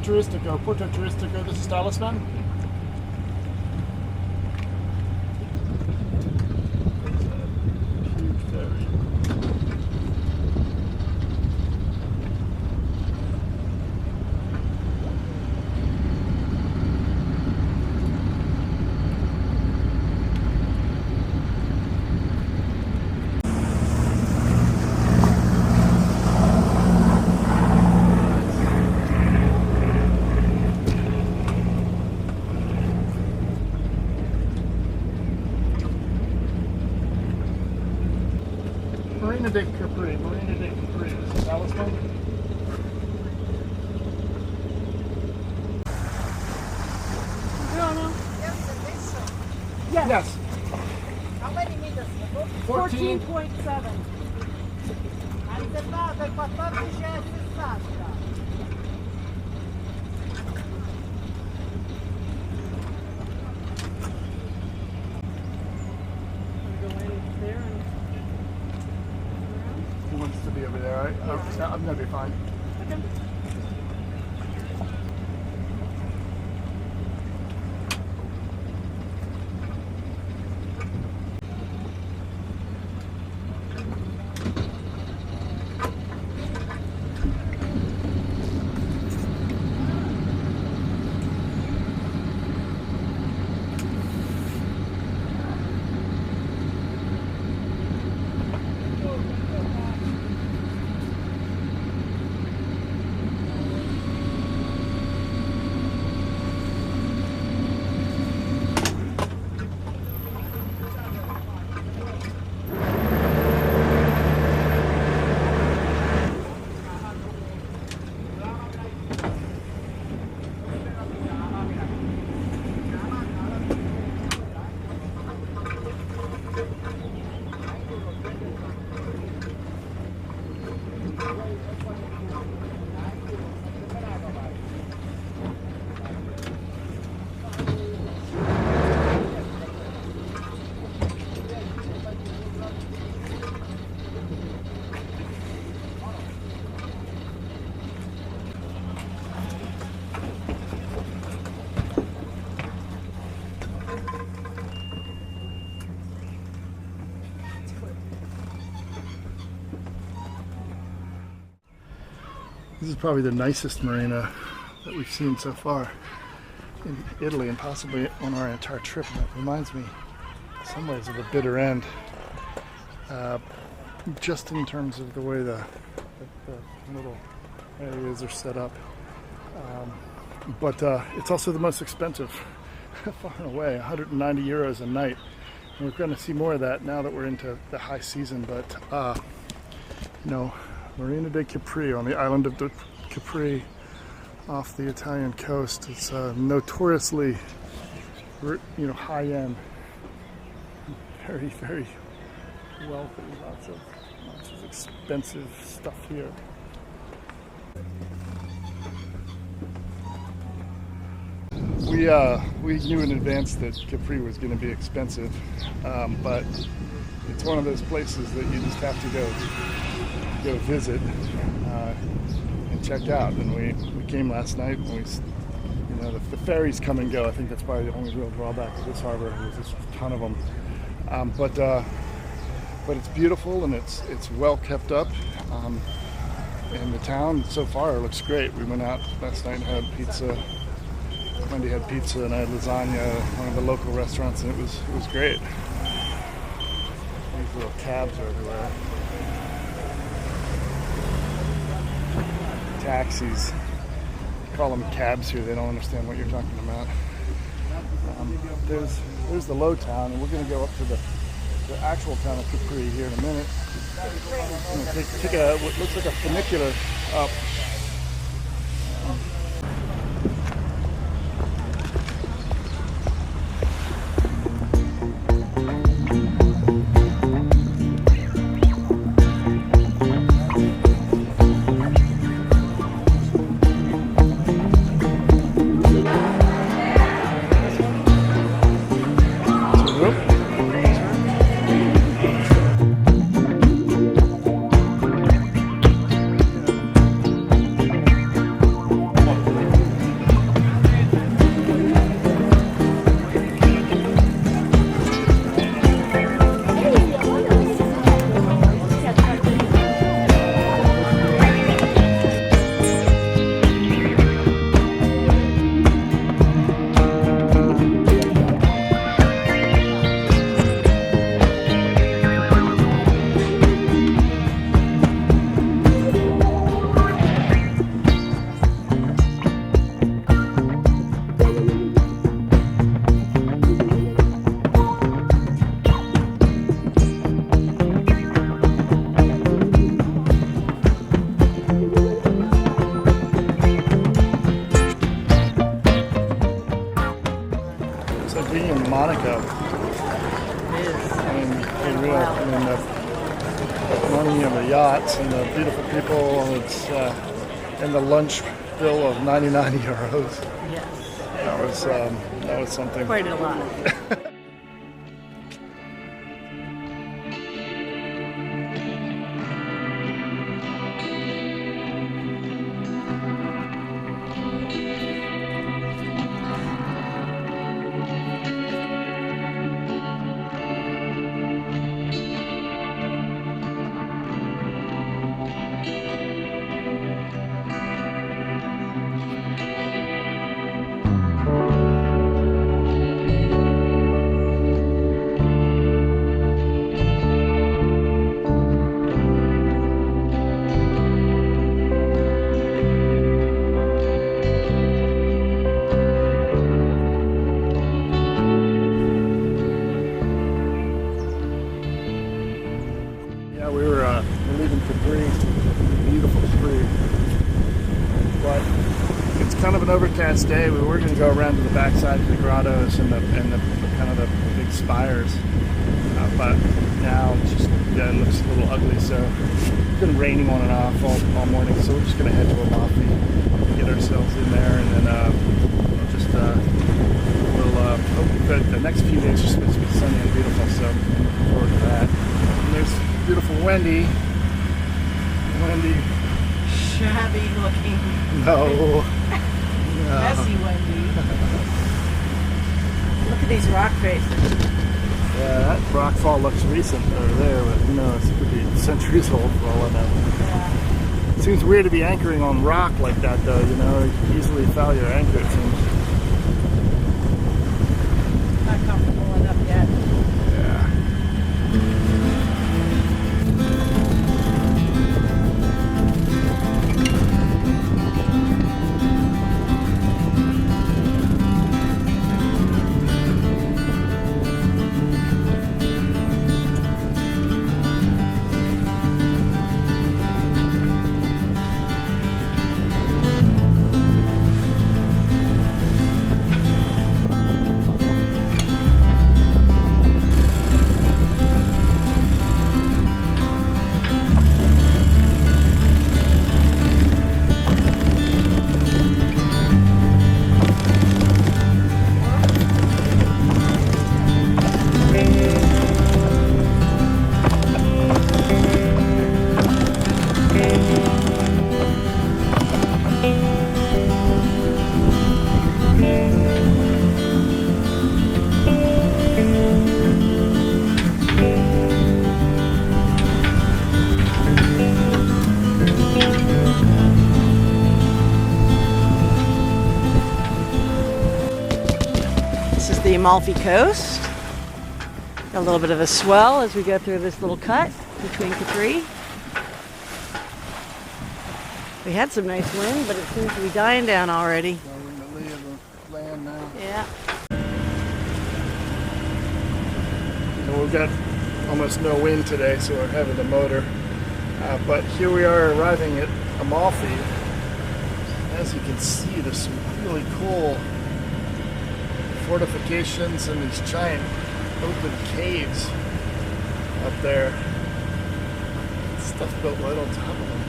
Porto Turistico. This is Talisman. Huge ferry. Marina de Capri. This is Talisman. Yes. How many meters? 14.7. Ha riservato il 14,60. He wants to be over there. I'm gonna be fine. Okay. This is probably the nicest marina that we've seen so far in Italy and possibly on our entire trip. And that reminds me in some ways of the bitter end, just in terms of the way the little areas are set up. But it's also the most expensive, far and away, 190 euros a night. And we're going to see more of that now that we're into the high season. But, Marina de Capri on the island of Capri off the Italian coast. It's notoriously, high-end, very, very wealthy. Lots of expensive stuff here. We knew in advance that Capri was going to be expensive, but it's one of those places that you just have to go visit and check out. And we came last night, and the ferries come and go. I think that's probably the only real drawback of this harbor. There's just a ton of them, but it's beautiful and it's well kept up. And the town so far looks great. We went out last night and had pizza. Wendy had pizza and I had lasagna at one of the local restaurants, and it was great. These little cabs are everywhere. Taxis. You call them cabs here. They don't understand what you're talking about. There's the low town, and we're going to go up to the actual town of Capri here in a minute. I'm going to take what looks like a funicular up. Mexico. It is. I mean, the money and the yachts and the beautiful people, it's, and the lunch bill of 99 euros. Yes. That was something. Quite a lot. Yeah, we're leaving Capri, beautiful Capri, but it's kind of an overcast day. We were going to go around to the backside of the grottos and the kind of the big spires, but now it's just, yeah, it looks a little ugly. So it's been raining on and off all morning, so we're just going to head to Amalfi, get ourselves in there, and then hope the next few days are supposed to be sunny and beautiful. So I'm looking forward to that. And there's beautiful Wendy. Shabby looking. No. Messy Wendy. Look at these rock faces. Yeah, that rock fall looks recent over there, but who knows? It could be centuries old for all I know. Yeah. It seems weird to be anchoring on rock like that, though. You know, you can easily foul your anchor, it seems. Not comfortable enough yet. Yeah. The Amalfi coast. A little bit of a swell as we go through this little cut between Capri. We had some nice wind, but it seems to be dying down already. We're in the lee of the land now. Yeah. And we've got almost no wind today, so we're having the motor. But here we are arriving at Amalfi. As you can see, there's some really cool fortifications and these giant open caves up there. Stuff built right on top of them.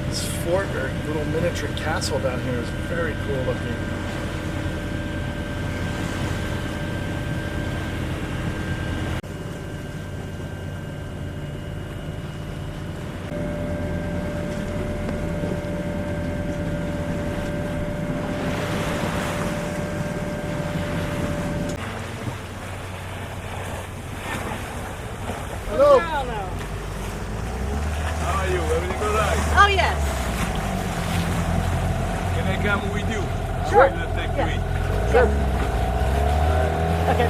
This fort or little miniature castle down here is very cool looking. Hello. How are you? Everything all right? Oh yes. Can I come with you? Sure. I'm gonna take Yeah. you in. Sure. Okay.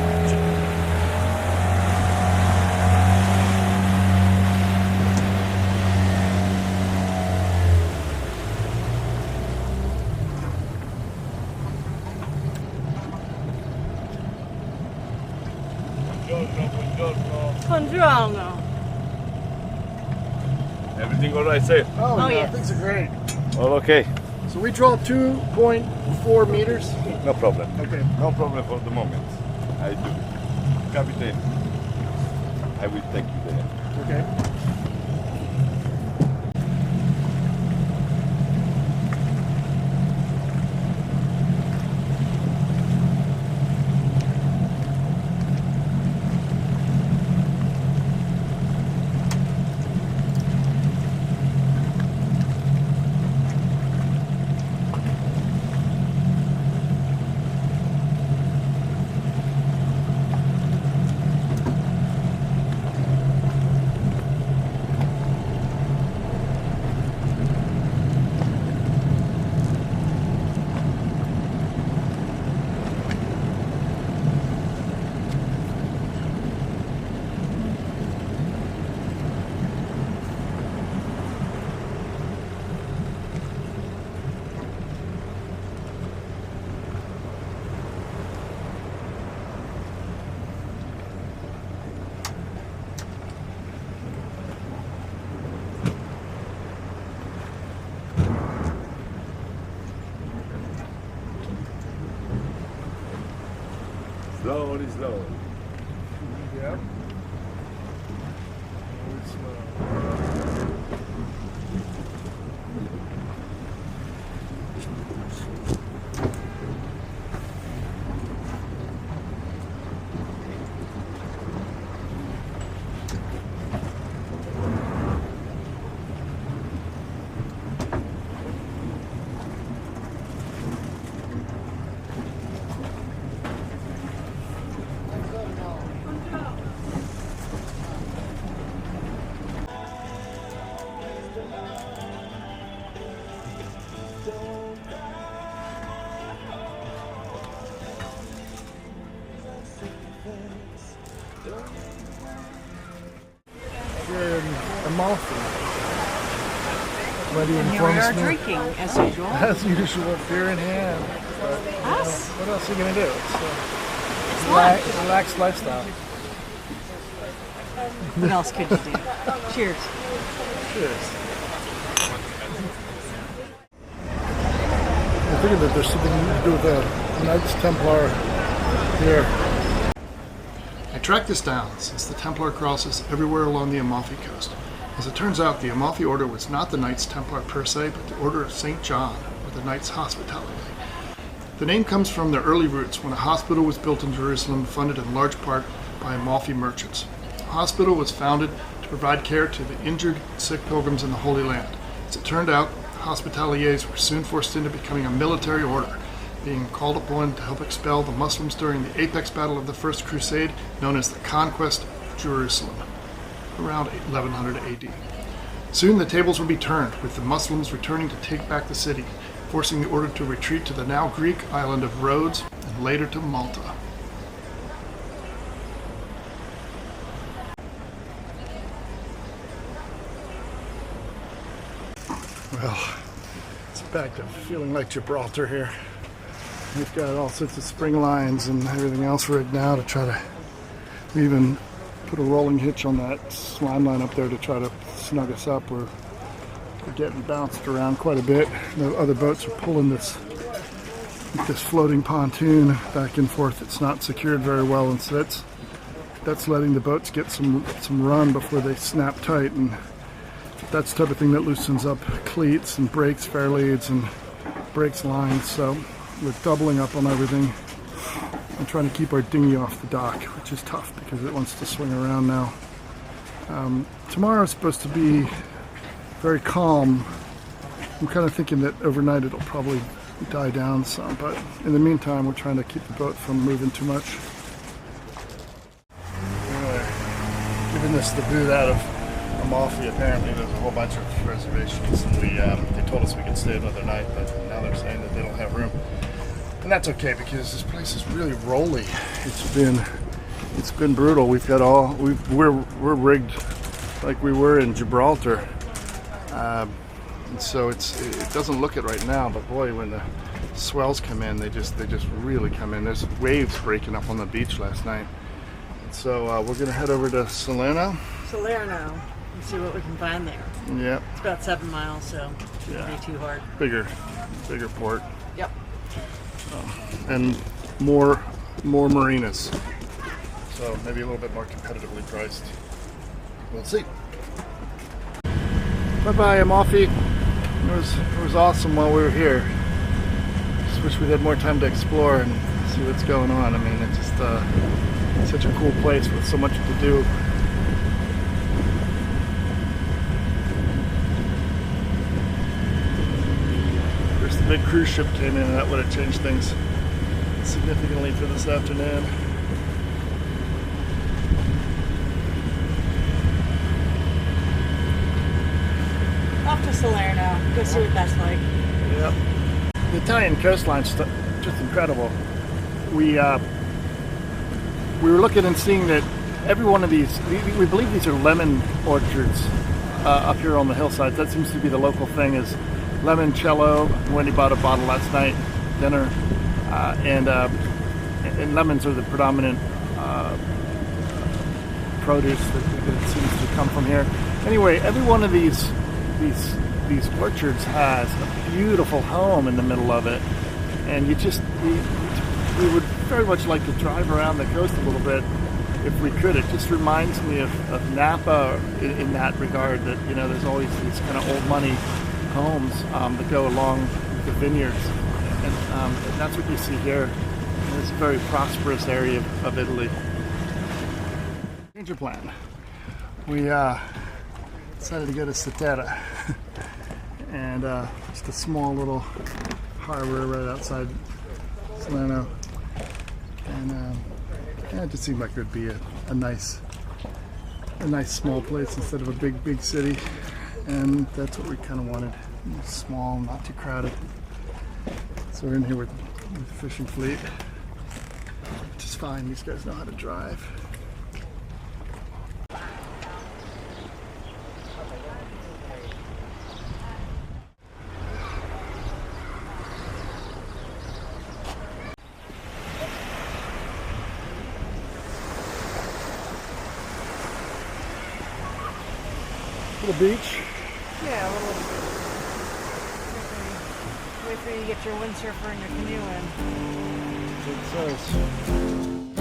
Buongiorno. Everything all right, sir? Oh, Oh, yeah, yes. things are great. All okay. So we draw 2.4 meters. No problem. Okay. No problem for the moment. I do. Captain, I will take you there. Okay. Slowly, slowly. Yep. We're in Amalfi. Wendy And here we informs are me, drinking, as usual. as usual, beer in hand. But, Us? what else are you gonna do? It's It's a lunch. relaxed lifestyle. What else could you do? Cheers. Cheers. I figured that there's something to do with the Knights Templar here. I tracked this down since the Templar crosses everywhere along the Amalfi coast. As it turns out, the Amalfi Order was not the Knights Templar per se, but the Order of St. John, or the Knights Hospitality. The name comes from their early roots when a hospital was built in Jerusalem, funded in large part by Amalfi merchants. The hospital was founded to provide care to the injured, sick pilgrims in the Holy Land. As it turned out, Hospitaliers were soon forced into becoming a military order, being called upon to help expel the Muslims during the apex battle of the First Crusade, known as the Conquest of Jerusalem, around 1100 AD. Soon the tables would be turned, with the Muslims returning to take back the city, forcing the order to retreat to the now Greek island of Rhodes and later to Malta. Well, it's back to feeling like Gibraltar here. We've got all sorts of spring lines and everything else rigged now to try to, we even put a rolling hitch on that slime line up there to try to snug us up. We're getting bounced around quite a bit. The other boats are pulling this floating pontoon back and forth. It's not secured very well, and so that's letting the boats get some run before they snap tight, and that's the type of thing that loosens up cleats and breaks fair leads and breaks lines. So we're doubling up on everything and trying to keep our dinghy off the dock, which is tough because it wants to swing around now. Tomorrow is supposed to be very calm. I'm kind of thinking that overnight it'll probably die down some, but in the meantime we're trying to keep the boat from moving too much. Anyway, giving this the boot out of Amalfi. Apparently there's a whole bunch of reservations, and they told us we could stay another night, but now they're saying that they don't have room. And that's okay because this place is really rolly. It's been brutal. We've got we're rigged like we were in Gibraltar. And so it doesn't look it right now, but boy, when the swells come in, they just really come in. There's waves breaking up on the beach last night. And so we're gonna head over to Salerno. and see what we can find there. Yep. It's about 7 miles, so it shouldn't Yeah. be too hard. Bigger port. Yep. And more marinas. So maybe a little bit more competitively priced. We'll see. Bye-bye, Amalfi. It was awesome while we were here. Just wish we had more time to explore and see what's going on. I mean, it's just such a cool place with so much to do. There's the big cruise ship came in, and that would have changed things significantly for this afternoon. Off to Salerno. Go see what that's like. Yep. The Italian coastline's just incredible. We were looking and seeing that every one of these, we believe these are lemon orchards up here on the hillsides. That seems to be the local thing, is limoncello. Wendy bought a bottle last night, dinner, and lemons are the predominant produce that seems to come from here. Anyway, every one of these orchards has a beautiful home in the middle of it, and we would very much like to drive around the coast a little bit if we could. It just reminds me of Napa in that regard, that there's always these kind of old money homes that go along the vineyards, and that's what you see here in this very prosperous area of Italy. Change of plan. We decided to go to Statera, and just a small little harbor right outside Salerno, and it just seemed like it would be a nice small place instead of a big city, and that's what we kind of wanted. Small, not too crowded. So we're in here with the fishing fleet, which is fine. These guys know how to drive. To the beach. Yeah, a little. Wait for you to get your windsurfer and your canoe in. That's what it says.